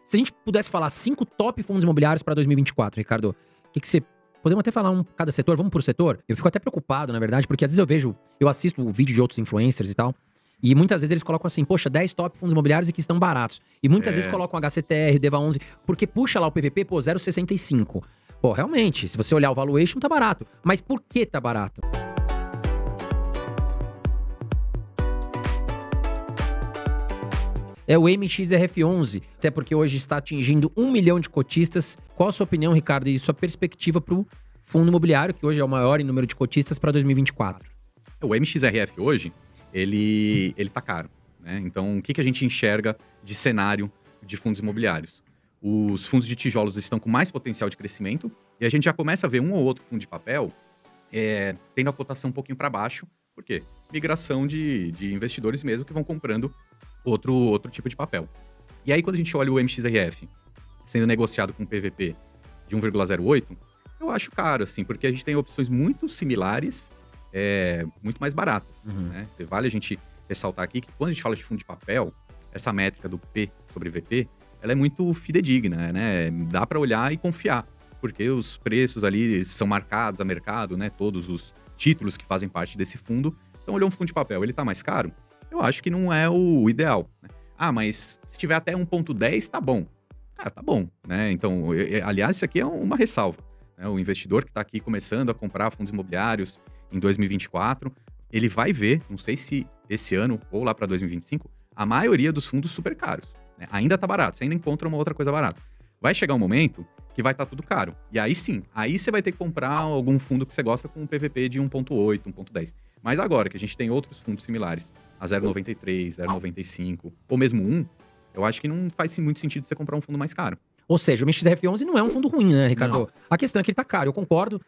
Se a gente pudesse falar 5 top fundos imobiliários para 2024, Ricardo, o que você... Podemos até falar cada setor, vamos por setor? Eu fico até preocupado, na verdade, porque às vezes eu assisto o vídeo de outros influencers e tal, e muitas vezes eles colocam assim, poxa, 10 top fundos imobiliários e que estão baratos. E muitas vezes colocam HCTR, DEVA11, porque puxa lá o PVP, 0,65. Pô, realmente, se você olhar o valuation, tá barato. Mas por que tá barato? É o MXRF11, até porque hoje está atingindo 1 milhão de cotistas. Qual a sua opinião, Ricardo, e sua perspectiva para o fundo imobiliário, que hoje é o maior em número de cotistas, para 2024? O MXRF hoje, ele tá caro, né? Então, o que a gente enxerga de cenário de fundos imobiliários? Os fundos de tijolos estão com mais potencial de crescimento e a gente já começa a ver um ou outro fundo de papel tendo a cotação um pouquinho para baixo. Por quê? Migração de investidores mesmo que vão comprando outro tipo de papel. E aí, quando a gente olha o MXRF sendo negociado com PVP de 1,08, eu acho caro, assim, porque a gente tem opções muito similares, muito mais baratas, né? Vale a gente ressaltar aqui que quando a gente fala de fundo de papel, essa métrica do P sobre VP, ela é muito fidedigna, né? Dá para olhar e confiar, porque os preços ali são marcados a mercado, né? Todos os títulos que fazem parte desse fundo. Então, olhou um fundo de papel, ele tá mais caro? Eu acho que não é o ideal, né? Ah, mas se tiver até 1,10, tá bom. Cara, tá bom, né? Então, aliás, isso aqui é uma ressalva, né? O investidor que está aqui começando a comprar fundos imobiliários em 2024, ele vai ver, não sei se esse ano ou lá para 2025, a maioria dos fundos super caros, né? Ainda tá barato, você ainda encontra uma outra coisa barata. Vai chegar um momento que vai estar tudo caro. E aí sim, aí você vai ter que comprar algum fundo que você gosta com um PVP de 1,8, 1,10. Mas agora que a gente tem outros fundos similares, a 0,93, 0,95, ou mesmo 1, eu acho que não faz muito sentido você comprar um fundo mais caro. Ou seja, o MXRF11 não é um fundo ruim, né, Ricardo? Não. A questão é que ele tá caro, eu concordo.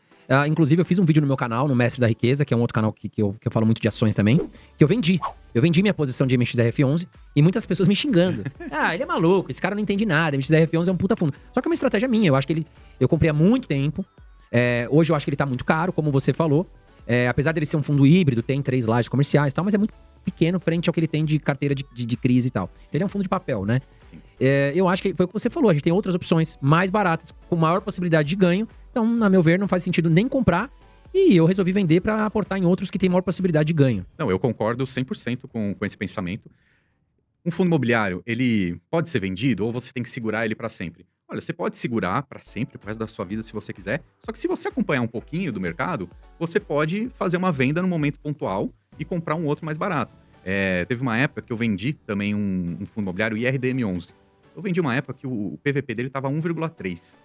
Inclusive, eu fiz um vídeo no meu canal, no Mestre da Riqueza, que é um outro canal que eu falo muito de ações também, que eu vendi. Eu vendi minha posição de MXRF11 e muitas pessoas me xingando. Ele é maluco, esse cara não entende nada, MXRF11 é um puta fundo. Só que é uma estratégia minha, eu acho que eu comprei há muito tempo. Hoje eu acho que ele tá muito caro, como você falou. Apesar dele ser um fundo híbrido, tem 3 lajes comerciais e tal, mas é muito pequeno frente ao que ele tem de carteira de crise e tal. Ele é um fundo de papel, né? Eu acho que foi o que você falou, a gente tem outras opções mais baratas, com maior possibilidade de ganho. Então, na meu ver, não faz sentido nem comprar. E eu resolvi vender para aportar em outros que têm maior possibilidade de ganho. Não, eu concordo 100% com esse pensamento. Um fundo imobiliário, ele pode ser vendido ou você tem que segurar ele para sempre? Olha, você pode segurar para sempre, pro resto da sua vida, se você quiser. Só que se você acompanhar um pouquinho do mercado, você pode fazer uma venda no momento pontual e comprar um outro mais barato. Teve uma época que eu vendi também um fundo imobiliário, IRDM11. Eu vendi uma época que o PVP dele estava 1,3.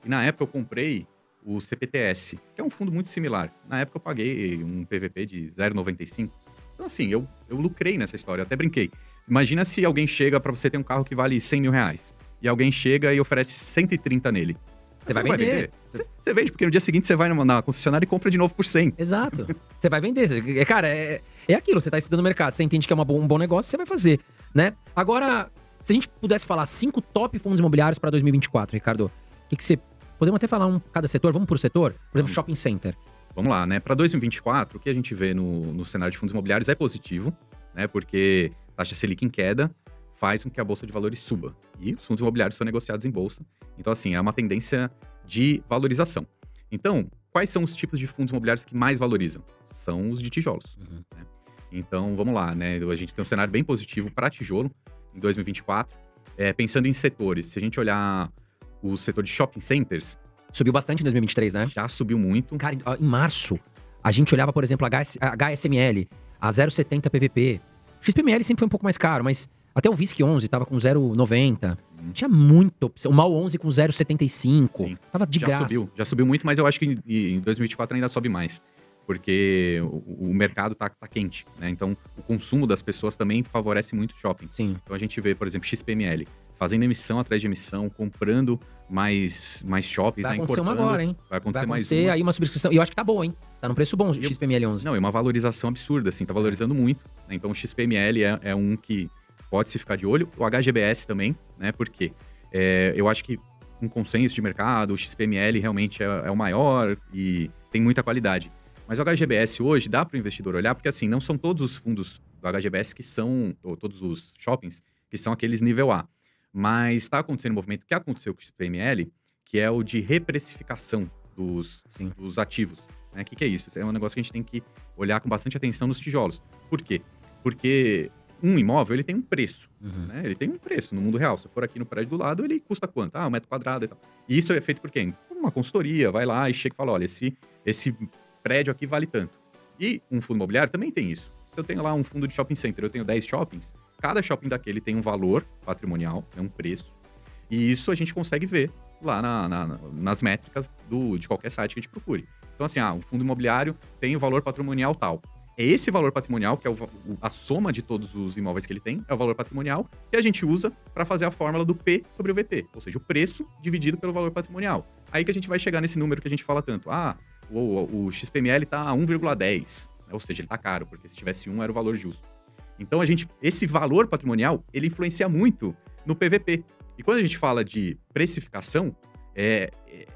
E na época eu comprei o CPTS, que é um fundo muito similar. Na época eu paguei um PVP de 0,95. Então assim, eu lucrei nessa história, eu até brinquei. Imagina se alguém chega para você ter um carro que vale 100 mil reais. E alguém chega e oferece 130 nele. Você vai vender. Você vende, porque no dia seguinte você vai na concessionária e compra de novo por 100. Exato. Você vai vender. Cara, é aquilo, você tá estudando o mercado, você entende que é um bom negócio, você vai fazer, né? Agora, se a gente pudesse falar 5 top fundos imobiliários para 2024, Ricardo, o que você... Podemos até falar cada setor, vamos por setor? Por exemplo, shopping center. Vamos lá, né? Para 2024, o que a gente vê no cenário de fundos imobiliários é positivo, né? Porque taxa Selic em queda faz com que a bolsa de valores suba. E os fundos imobiliários são negociados em bolsa. Então, assim, é uma tendência de valorização. Então, quais são os tipos de fundos imobiliários que mais valorizam? São os de tijolos. Né? Então, vamos lá, né? A gente tem um cenário bem positivo para tijolo em 2024. Pensando em setores, se a gente olhar o setor de shopping centers... Subiu bastante em 2023, né? Já subiu muito. Cara, em março, a gente olhava, por exemplo, a HSML, a 0,70 PVP. O XPML sempre foi um pouco mais caro, mas até o VISC 11 tava com 0,90. Tinha muita opção. O MAL 11 com 0,75. Tava de graça. Já subiu muito, mas eu acho que em 2024 ainda sobe mais. Porque o mercado tá quente, né? Então, o consumo das pessoas também favorece muito o shopping. Sim. Então, a gente vê, por exemplo, XPML fazendo emissão atrás de emissão, comprando mais shoppings, vai né? acontecer uma agora, hein? Vai acontecer mais uma. Aí uma subscrição. E eu acho que tá boa, hein? Tá num preço bom o XPML 11. Não, é uma valorização absurda, assim. Tá valorizando muito. Né? Então, o XPML é um que pode-se ficar de olho. O HGBS também, né? Porque eu acho que um consenso de mercado, o XPML realmente é o maior e tem muita qualidade. Mas o HGBS hoje dá para o investidor olhar, porque assim, não são todos os fundos do HGBS que são, ou todos os shoppings, que são aqueles nível A. Mas está acontecendo um movimento que aconteceu com o XPML, que é o de reprecificação Sim. dos ativos. Né? O que é isso? Isso é um negócio que a gente tem que olhar com bastante atenção nos tijolos. Por quê? Porque um imóvel, ele tem um preço. Uhum. Né? Ele tem um preço no mundo real. Se eu for aqui no prédio do lado, ele custa quanto? Ah, 1 metro quadrado e tal. E isso é feito por quem? Por uma consultoria, vai lá e chega e fala, olha, esse prédio aqui vale tanto. E um fundo imobiliário também tem isso. Se eu tenho lá um fundo de shopping center, eu tenho 10 shoppings, cada shopping daquele tem um valor patrimonial, um preço. E isso a gente consegue ver lá nas métricas de qualquer site que a gente procure. Então, assim, um fundo imobiliário tem o valor patrimonial tal. É esse valor patrimonial, que é a soma de todos os imóveis que ele tem, é o valor patrimonial que a gente usa para fazer a fórmula do P sobre o VP, ou seja, o preço dividido pelo valor patrimonial. Aí que a gente vai chegar nesse número que a gente fala tanto. O XPML tá a 1,10, ou seja, ele tá caro, porque se tivesse 1 era o valor justo. Então, esse valor patrimonial, ele influencia muito no PVP. E quando a gente fala de precificação,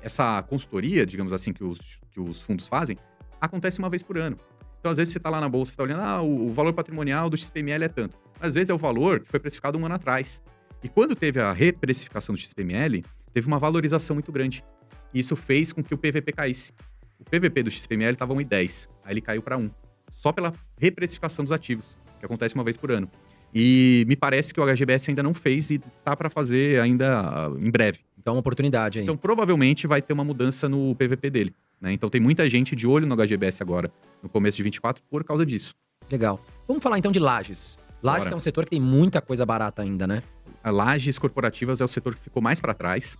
essa consultoria, digamos assim, que os fundos fazem, acontece uma vez por ano. Então, às vezes, você está lá na bolsa, você está olhando, o valor patrimonial do XPML é tanto. Às vezes, é o valor que foi precificado um ano atrás. E quando teve a reprecificação do XPML, teve uma valorização muito grande. E isso fez com que o PVP caísse. O PVP do XPML estava 1,10. Aí ele caiu para 1. Só pela reprecificação dos ativos, que acontece uma vez por ano. E me parece que o HGBS ainda não fez e tá para fazer ainda em breve. Então, uma oportunidade aí. Então, provavelmente vai ter uma mudança no PVP dele. Né? Então, tem muita gente de olho no HGBS agora, no começo de 24, por causa disso. Legal. Vamos falar então de lajes. Lajes que é um setor que tem muita coisa barata ainda, né? A lajes corporativas é o setor que ficou mais para trás,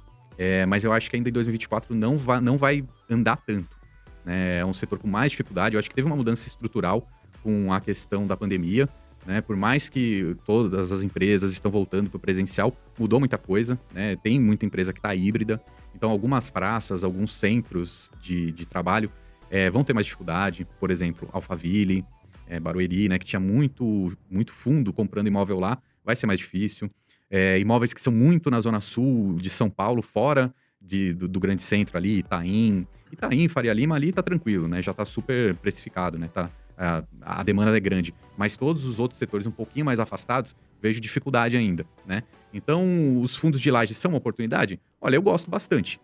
mas eu acho que ainda em 2024 não vai andar tanto. Né? É um setor com mais dificuldade. Eu acho que teve uma mudança estrutural com a questão da pandemia. Né? Por mais que todas as empresas estão voltando para o presencial, mudou muita coisa. Né? Tem muita empresa que está híbrida. Então, algumas praças, alguns centros de trabalho vão ter mais dificuldade. Por exemplo, Alphaville, Barueri, né? Que tinha muito fundo comprando imóvel lá, vai ser mais difícil. Imóveis que são muito na zona sul de São Paulo, fora do grande centro ali, Itaim, Faria Lima ali tá tranquilo, né? Já tá super precificado, né? A demanda é grande. Mas todos os outros setores um pouquinho mais afastados, vejo dificuldade ainda, né? Então, os fundos de laje são uma oportunidade? Olha, eu gosto bastante.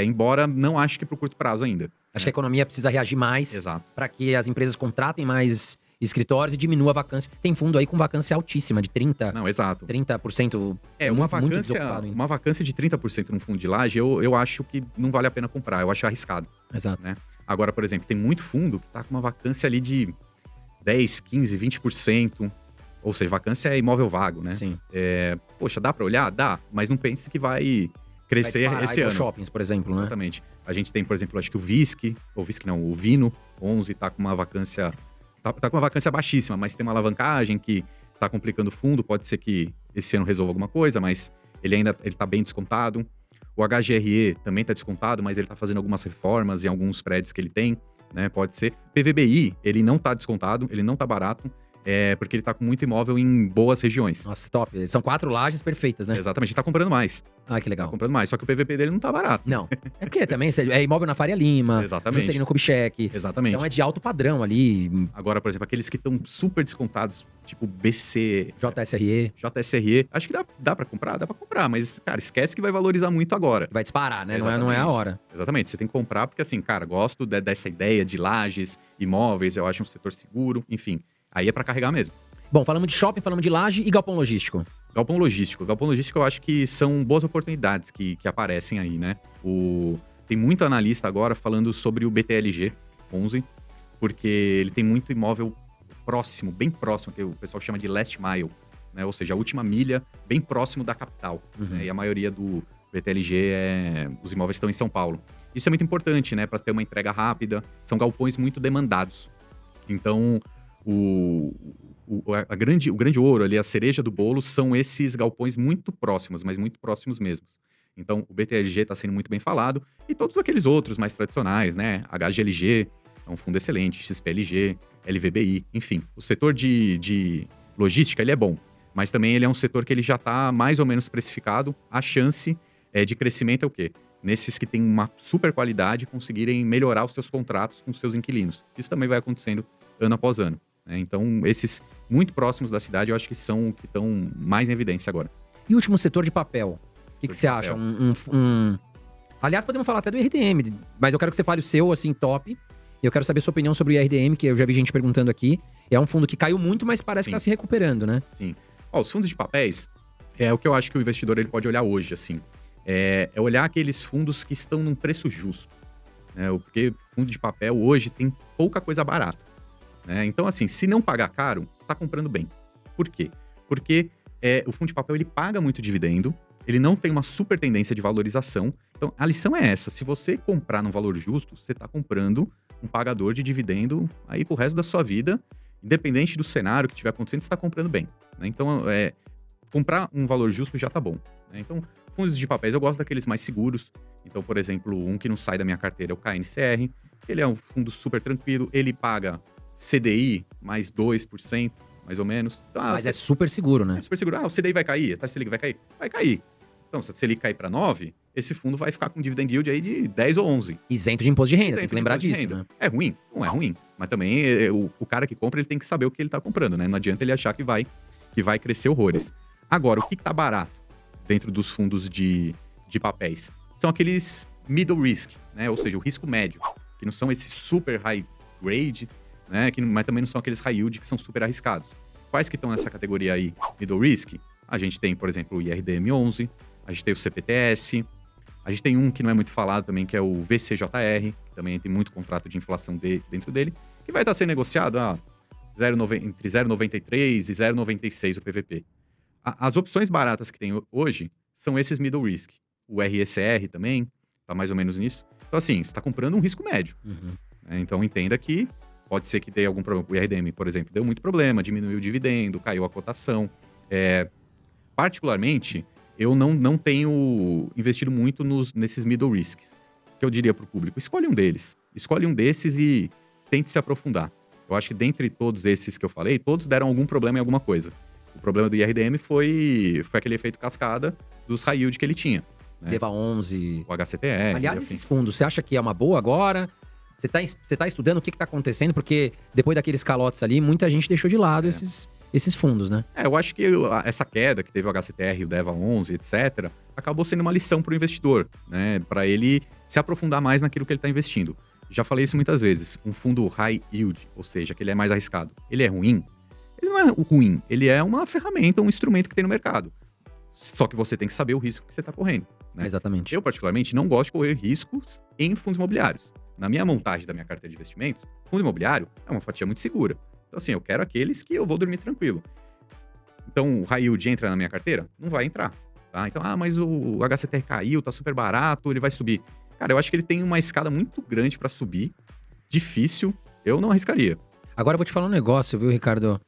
Embora não acho que pro curto prazo ainda. Acho que a economia precisa reagir mais para que as empresas contratem mais escritórios e diminua a vacância. Tem fundo aí com vacância altíssima, de 30%. Não, exato. 30%. Uma vacância de 30% num fundo de laje, eu acho que não vale a pena comprar. Eu acho arriscado. Exato. Né? Agora, por exemplo, tem muito fundo que tá com uma vacância ali de 10, 15, 20%. Ou seja, vacância é imóvel vago, né? Sim. Poxa, dá para olhar? Dá, mas não pense que vai crescer esse ano. Shoppings, por exemplo, né? Exatamente. A gente tem, por exemplo, acho que o Vino 11 tá com uma vacância... Tá com uma vacância baixíssima, mas tem uma alavancagem que tá complicando o fundo. Pode ser que esse ano resolva alguma coisa, mas ele tá bem descontado. O HGRE também tá descontado, mas ele tá fazendo algumas reformas em alguns prédios que ele tem, né? Pode ser. PVBI, ele não tá descontado, ele não tá barato, porque ele tá com muito imóvel em boas regiões. Nossa, top. São 4 lajes perfeitas, né? Exatamente, ele tá comprando mais. Ah, que legal. Tá comprando mais, só que o PVP dele não tá barato. Não. É porque também é imóvel na Faria Lima, Exatamente. Juscelino Kubitschek. Exatamente. Então é de alto padrão ali. Agora, por exemplo, aqueles que estão super descontados, tipo BC... JSRE. Acho que dá pra comprar? Dá pra comprar, mas, cara, esquece que vai valorizar muito agora. Vai disparar, né? Exatamente. Não é a hora. Exatamente. Você tem que comprar porque, assim, cara, gosto dessa ideia de lajes, imóveis, eu acho um setor seguro, enfim. Aí é pra carregar mesmo. Bom, falamos de shopping, falamos de laje e galpão logístico. Galpão logístico eu acho que são boas oportunidades que aparecem aí, né? Tem muito analista agora falando sobre o BTLG 11, porque ele tem muito imóvel próximo, bem próximo, que o pessoal chama de last mile, né? Ou seja, a última milha, bem próximo da capital. Né? E a maioria do BTLG, os imóveis estão em São Paulo. Isso é muito importante, né? Para ter uma entrega rápida. São galpões muito demandados. Então, o grande ouro ali, a cereja do bolo, são esses galpões muito próximos, mas muito próximos mesmo. Então, o BTLG está sendo muito bem falado, e todos aqueles outros mais tradicionais, né? HGLG é um fundo excelente, XPLG, LVBI, enfim. O setor de logística, ele é bom, mas também ele é um setor que ele já está mais ou menos precificado. A chance de crescimento é o quê? Nesses que têm uma super qualidade, conseguirem melhorar os seus contratos com os seus inquilinos. Isso também vai acontecendo ano após ano. Então, esses muito próximos da cidade, eu acho que são que estão mais em evidência agora. E último setor de papel. O que você acha? Papel. Aliás, podemos falar até do IRDM, mas eu quero que você fale o seu, assim, top. E eu quero saber a sua opinião sobre o IRDM, que eu já vi gente perguntando aqui. É um fundo que caiu muito, mas parece Sim. que tá se recuperando, né? Sim. Ó, os fundos de papéis é o que eu acho que o investidor ele pode olhar hoje, assim. É olhar aqueles fundos que estão num preço justo. Né? Porque fundo de papel hoje tem pouca coisa barata. Né? Então, assim, se não pagar caro, tá comprando bem. Por quê? Porque o fundo de papel ele paga muito dividendo, ele não tem uma super tendência de valorização. Então, a lição é essa. Se você comprar num valor justo, você tá comprando um pagador de dividendo aí pro resto da sua vida, independente do cenário que estiver acontecendo, você tá comprando bem. Né? Então, comprar um valor justo já tá bom. Né? Então, fundos de papéis, eu gosto daqueles mais seguros. Então, por exemplo, um que não sai da minha carteira é o KNCR. Ele é um fundo super tranquilo, ele paga CDI mais 2%, mais ou menos. Então, Mas é super seguro, né? é super seguro. O CDI vai cair? A taxa Selic vai cair? Vai cair. Então, se a Selic cair para 9, esse fundo vai ficar com dividend yield aí de 10 ou 11. Isento de imposto de renda, Isento tem que de lembrar imposto de disso, renda. né? É ruim? Não é ruim. Mas também o cara que compra, ele tem que saber o que ele tá comprando, né? Não adianta ele achar que vai crescer horrores. Agora, o que tá barato dentro dos fundos de papéis? São aqueles middle risk, né? Ou seja, o risco médio, que não são esses super high grade, né? Mas também não são aqueles high yield que são super arriscados. Quais que estão nessa categoria aí, middle risk? A gente tem, por exemplo, o IRDM11, a gente tem o CPTS, a gente tem um que não é muito falado também, que é o VCJR, que também tem muito contrato de inflação dentro dele, que vai estar sendo negociado entre 0,93 e 0,96 o PVP. As opções baratas que tem hoje são esses middle risk. O RSR também tá mais ou menos nisso. Então, assim, você está comprando um risco médio. Uhum. Né? Então, entenda que pode ser que dê algum problema. O IRDM, por exemplo, deu muito problema, diminuiu o dividendo, caiu a cotação. Particularmente, eu não tenho investido muito nesses middle risks. Que eu diria para o público, escolhe um deles. Escolhe um desses e tente se aprofundar. Eu acho que dentre todos esses que eu falei, todos deram algum problema em alguma coisa. O problema do IRDM foi aquele efeito cascada dos high yield que ele tinha. Né? Deva 11. O HCTR. Aliás, assim. esses fundos, você acha que é uma boa agora? Você tá estudando o que tá acontecendo? Porque depois daqueles calotes ali, muita gente deixou de lado esses fundos, né? Eu acho que essa queda que teve o HCTR, o Deva 11, etc., acabou sendo uma lição para o investidor, né? Para ele se aprofundar mais naquilo que ele está investindo. Já falei isso muitas vezes. Um fundo high yield, ou seja, que ele é mais arriscado, ele é ruim? Ele não é ruim, ele é uma ferramenta, um instrumento que tem no mercado. Só que você tem que saber o risco que você está correndo. Né? Exatamente. Eu, particularmente, não gosto de correr riscos em fundos imobiliários. Na minha montagem da minha carteira de investimentos, fundo imobiliário é uma fatia muito segura. Então, assim, eu quero aqueles que eu vou dormir tranquilo. Então, o high yield entra na minha carteira? Não vai entrar. Tá? Então, mas o HCTR caiu, tá super barato, ele vai subir. Cara, eu acho que ele tem uma escada muito grande para subir. Difícil, eu não arriscaria. Agora eu vou te falar um negócio, viu, Ricardo?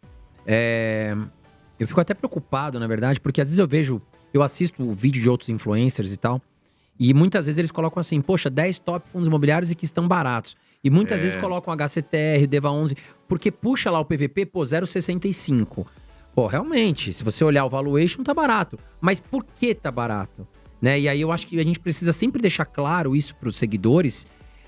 Eu fico até preocupado, na verdade, porque às vezes eu assisto o vídeo de outros influencers e tal, e muitas vezes eles colocam assim, poxa, 10 top fundos imobiliários e que estão baratos. E muitas vezes colocam HCTR, Deva 11, porque puxa lá o PVP, 0,65. Pô, realmente, se você olhar o valuation, tá barato. Mas por que tá barato? Né? E aí eu acho que a gente precisa sempre deixar claro isso pros seguidores,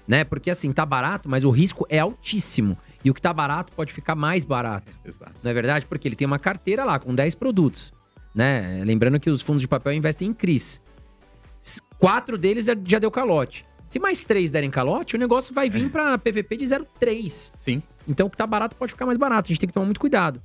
né? Porque assim, tá barato, mas o risco é altíssimo. E o que tá barato pode ficar mais barato. Exato. Não é verdade? Porque ele tem uma carteira lá com 10 produtos, né? Lembrando que os fundos de papel investem em CRIs. 4 deles já deu calote. Se mais 3 derem calote, o negócio vai vir para PVP de 0,3. Sim. Então o que tá barato pode ficar mais barato. A gente tem que tomar muito cuidado.